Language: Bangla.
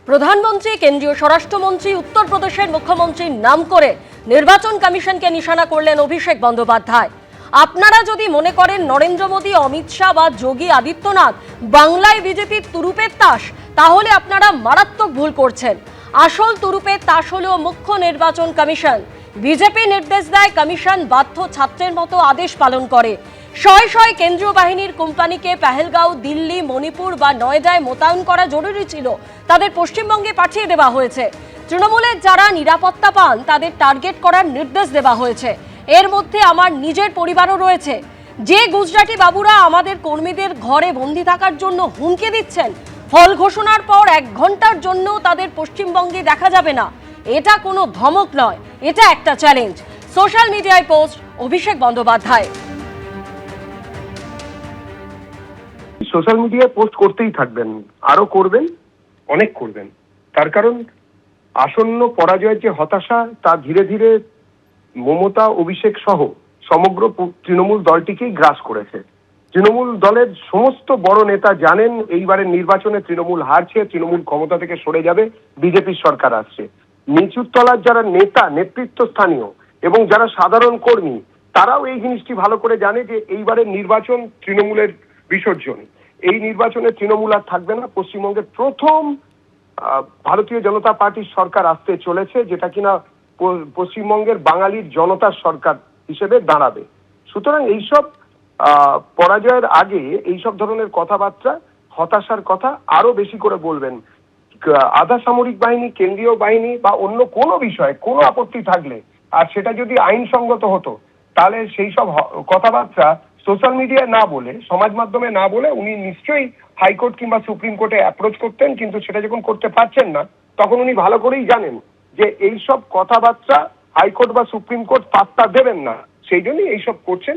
প্রধানমন্ত্রী, কেন্দ্রীয় স্বরাষ্ট্রমন্ত্রী, উত্তরপ্রদেশের মুখ্যমন্ত্রীর নাম করে নির্বাচন কমিশনকে নিশানা করলেন অভিষেক বন্দ্যোপাধ্যায়। আপনারা যদি মনে করেন নরেন্দ্র মোদী, অমিত শাহ বা যোগী আদিত্যনাথ বাংলায় বিজেপির তুরুপের তাস, তাহলে আপনারা মারাত্মক ভুল করছেন। আসল তুরুপের তাস হলো মুখ্য নির্বাচন কমিশন। বিজেপি নির্দেশ দেয়, কমিশন বাধ্য ছাত্রের মতো আদেশ পালন করে। শয় শয় কেন্দ্রীয় বাহিনীর কোম্পানিকে পেহেলগাঁও, দিল্লি, মণিপুর বা নয়ডায় মোতায়েন করা জরুরি ছিল, তাদের পশ্চিমবঙ্গে পাঠিয়ে দেওয়া হয়েছে। তৃণমূলের যারা নিরাপত্তা পান তাদের টার্গেট করার নির্দেশ দেওয়া হয়েছে। এর মধ্যে আমার নিজের পরিবারও রয়েছে। যে গুজরাটি বাবুরা আমাদের কর্মীদের ঘরে বন্দি থাকার জন্য হুমকি দিচ্ছেন, ফল ঘোষণার পর 1 ঘন্টার জন্য তাদের পশ্চিমবঙ্গে দেখা যাবে না। এটা কোনো ধমক নয়, এটা একটা চ্যালেঞ্জ। সোশ্যাল মিডিয়ায় পোস্ট অভিষেক বন্দ্যোপাধ্যায়। সোশ্যাল মিডিয়ায় পোস্ট করতেই থাকবেন, আরো করবেন, অনেক করবেন। তার কারণ আসন্ন পরাজয়ের যে হতাশা তা ধীরে ধীরে মমতা, অভিষেক সহ সমগ্র তৃণমূল দলটিকেই গ্রাস করেছে। তৃণমূল দলের সমস্ত বড় নেতা জানেন এইবারের নির্বাচনে তৃণমূল হারছে, তৃণমূল ক্ষমতা থেকে সরে যাবে, বিজেপির সরকার আসছে। নিচুর তলার যারা নেতা, নেতৃত্ব স্থানীয় এবং যারা সাধারণ কর্মী, তারাও এই জিনিসটি ভালো করে জানে যে এইবারের নির্বাচন তৃণমূলের বিসর্জন। এই নির্বাচনে তৃণমূল আর থাকবে না। পশ্চিমবঙ্গের প্রথম ভারতীয় জনতা পার্টির সরকার আসতে চলেছে, যেটা কিনা পশ্চিমবঙ্গের বাঙালির জনতার সরকার হিসেবে দাঁড়াবে। সুতরাং এইসব পরাজয়ের আগে এইসব ধরনের কথাবার্তা, হতাশার কথা আরো বেশি করে বলবেন। আধা সামরিক বাহিনী, কেন্দ্রীয় বাহিনী বা অন্য কোনো বিষয়ে কোনো আপত্তি থাকলে, আর সেটা যদি আইনসঙ্গত হতো, তাহলে সেই সব কথাবার্তা সোশ্যাল মিডিয়ায় না বলে, সমাজ মাধ্যমে না বলে উনি নিশ্চয়ই হাইকোর্ট কিংবা সুপ্রিম কোর্টে অ্যাপ্রোচ করতেন। কিন্তু সেটা যখন করতে পারছেন না, তখন উনি ভালো করেই জানেন যে এইসব কথাবার্তা হাইকোর্ট বা সুপ্রিম কোর্ট পাত্তা দেবেন না, সেই জন্যই এইসব করছেন।